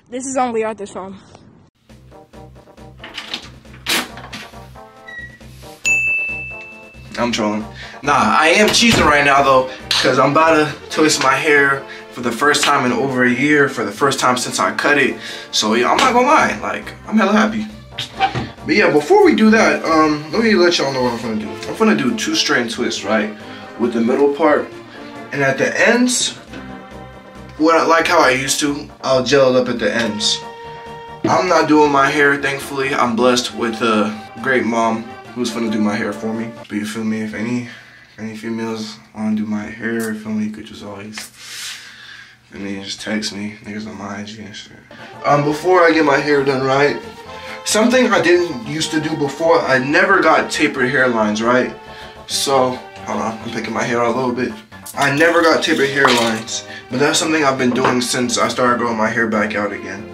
This is on Lee Arthur's phone. I'm trolling. Nah, I am cheesing right now though, because I'm about to twist my hair for the first time in over a year, for the first time since I cut it. So yeah, I'm not gonna lie, like, I'm hella happy. But yeah, before we do that, let me let y'all know what I'm gonna do. I'm gonna do 2 strand twists, right? With the middle part, and at the ends, like how I used to, I'll gel it up at the ends. I'm not doing my hair, thankfully. I'm blessed with a great mom who's gonna do my hair for me. But you feel me, if any females wanna do my hair, you feel me, you could just always, just text me, niggas on my IG and shit. Before I get my hair done right, something I didn't used to do before, I never got tapered hairlines, right? So, hold on, I'm picking my hair out a little bit. I never got tapered hairlines, but that's something I've been doing since I started growing my hair back out again.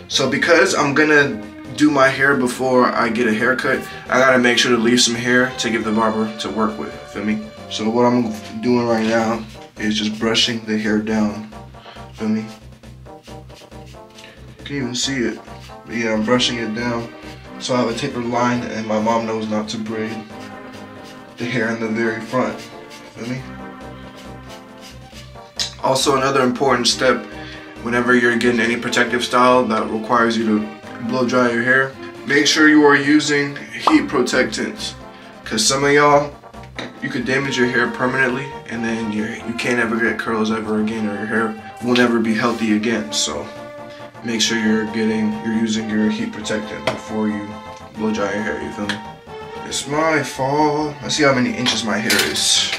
So because I'm gonna do my hair before I get a haircut, I gotta make sure to leave some hair to give the barber to work with, feel me? So what I'm doing right now is just brushing the hair down, feel me? You can even see it. But yeah, I'm brushing it down so I have a tapered line, and my mom knows not to braid the hair in the very front, feel me? Also, another important step whenever you're getting any protective style that requires you to blow dry your hair, make sure you are using heat protectants, because some of y'all, you could damage your hair permanently and then you can't ever get curls ever again, or your hair will never be healthy again. So make sure you're using your heat protectant before you blow dry your hair, you feel me? It's my fault. Let's see how many inches my hair is.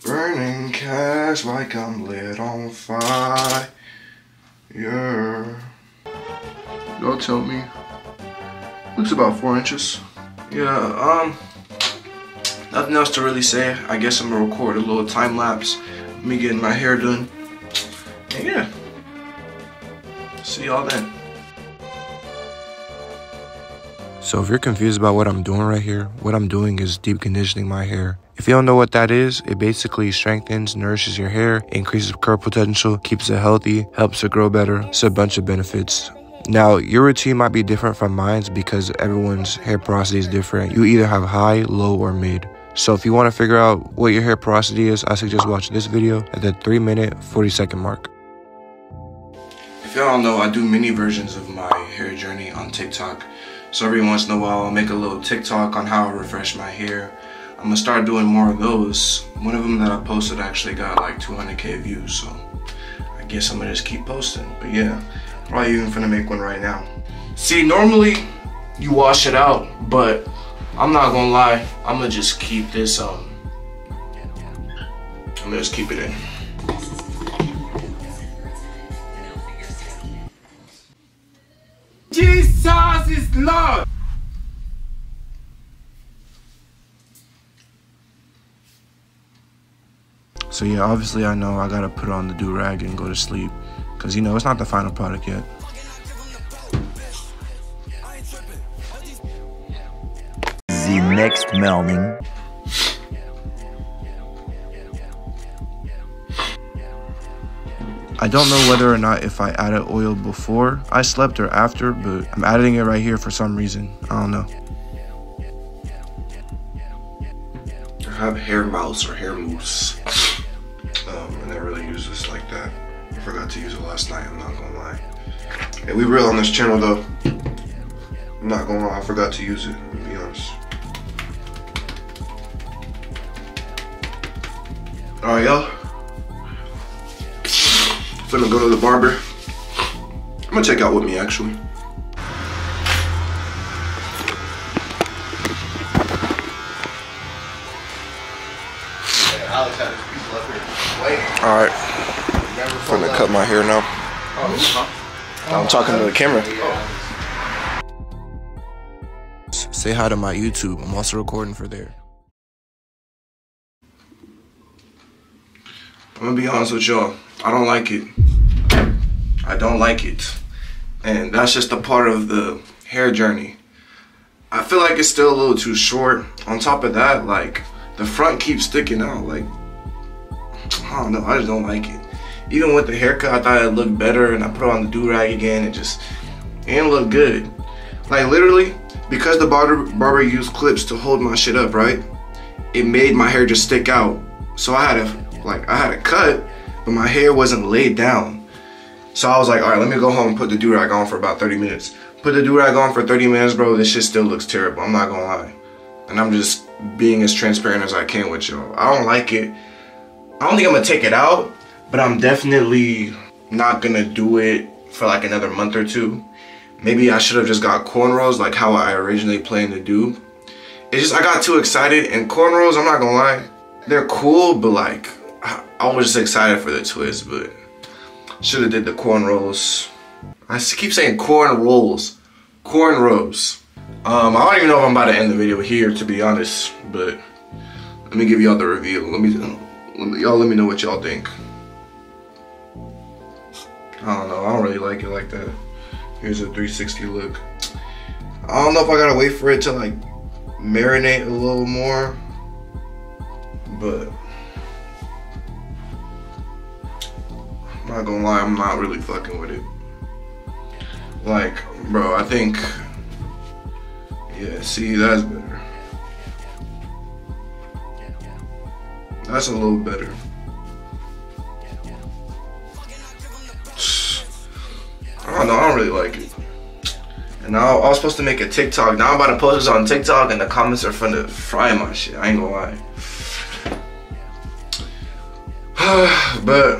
Burning cash like I'm lit on fire. Don't tell me. Looks about 4 inches. Yeah, nothing else to really say. I guess I'm gonna record a little time lapse of me getting my hair done. And yeah. See y'all then. So if you're confused about what I'm doing right here, what I'm doing is deep conditioning my hair. If you don't know what that is, it basically strengthens, nourishes your hair, increases curl potential, keeps it healthy, helps it grow better. It's a bunch of benefits. Now, your routine might be different from mine because everyone's hair porosity is different. You either have high, low, or mid. So if you want to figure out what your hair porosity is, I suggest watching this video at the 3-minute, 40-second mark. If y'all don't know, I do mini versions of my hair journey on TikTok. So every once in a while, I'll make a little TikTok on how I refresh my hair. I'm gonna start doing more of those. One of them that I posted actually got like 200K views, so I guess I'm gonna just keep posting. But yeah, probably even finna make one right now. See, normally you wash it out, but I'm not gonna lie, I'm gonna just keep this, I'm gonna just keep it in. Jesus is Lord! So yeah, obviously I know I gotta put on the do-rag and go to sleep, because you know, it's not the final product yet. The next morning. I don't know whether or not if I added oil before I slept or after, but I'm adding it right here for some reason. I don't know. I have hair mouse or hair mousse, and I really use this like that. I forgot to use it last night, I'm not gonna lie. And we real on this channel though. I'm not gonna lie, I forgot to use it, to be honest. Alright, y'all. Finna go to the barber. I'm gonna check out with me actually. Alright. Finna cut my hair now. I'm talking to the camera. Say hi to my YouTube. I'm also recording for there. I'm gonna be honest with y'all. I don't like it. I don't like it. And that's just a part of the hair journey. I feel like it's still a little too short. On top of that, like, the front keeps sticking out. Like, I don't know, I just don't like it. even with the haircut, I thought it looked better, and I put on the do-rag again, it didn't look good. Like literally, because the barber used clips to hold my shit up, right? It made my hair just stick out. So I had a cut, but my hair wasn't laid down. So I was like, all right, let me go home and put the do-rag on for about 30 minutes. Put the do-rag on for 30 minutes, bro, this shit still looks terrible, I'm not gonna lie. And I'm just being as transparent as I can with y'all. I don't like it. I don't think I'm gonna take it out, but I'm definitely not gonna do it for like another month or two. Maybe I should have just got cornrows like how I originally planned to do. It's just I got too excited, and cornrows, I'm not gonna lie, they're cool, but like I was just excited for the twist, but should have did the cornrows. I keep saying cornrows. Cornrows. I don't even know if I'm about to end the video here, to be honest, but let me give y'all the reveal. Let me know what y'all think. I don't know, I don't really like it like that. Here's a 360 look. I don't know if I gotta wait for it to like marinate a little more, but I'm not gonna lie, I'm not really fucking with it. Like, bro, I think, yeah, see, that's better. That's a little better. I don't know, I don't really like it. And I was supposed to make a TikTok. Now I'm about to post this on TikTok, and the comments are finna fry my shit. I ain't gonna lie. But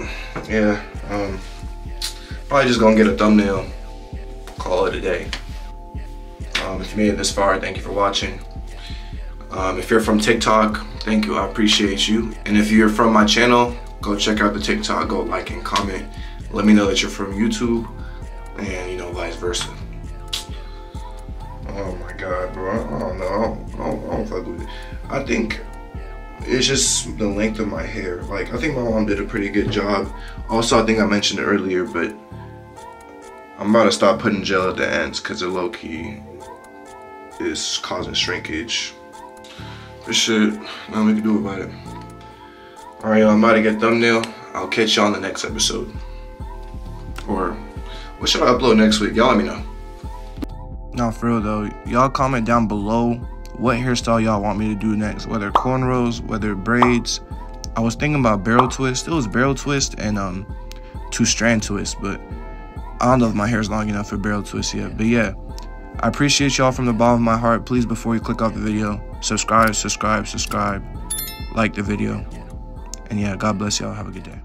yeah, probably just gonna get a thumbnail. Call it a day. If you made it this far, thank you for watching. If you're from TikTok, thank you. I appreciate you. And if you're from my channel, go check out the TikTok. Go like and comment. Let me know that you're from YouTube, and you know, vice versa. Oh my god, bro, I don't know, I don't fuck with it. I think it's just the length of my hair. Like, I think my mom did a pretty good job. Also, I think I mentioned it earlier, but I'm about to stop putting gel at the ends because it low-key is causing shrinkage. This shit, nothing we can do about it. Alright, I'm about to get thumbnail. I'll catch y'all on the next episode. Or, what should I upload next week? Y'all let me know. No, for real though, y'all comment down below what hairstyle y'all want me to do next, whether cornrows, whether braids. I was thinking about barrel twist. It was barrel twist and 2 strand twist, but I don't know if my hair is long enough for barrel twist yet. But yeah, I appreciate y'all from the bottom of my heart. Please, before you click off the video, subscribe, like the video, and yeah, God bless y'all. Have a good day.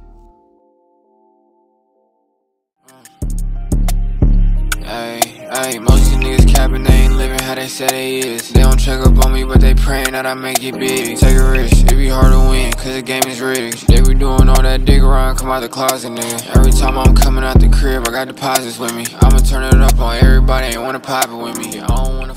Ay, most of these niggas capping, they ain't living how they say they is. They don't check up on me, but they praying that I make it big. Take a risk, it be hard to win, cause the game is rigged. They be doing all that dig around, come out the closet, nigga. Every time I'm coming out the crib, I got deposits with me. I'ma turn it up on everybody, ain't wanna pop it with me. I don't wanna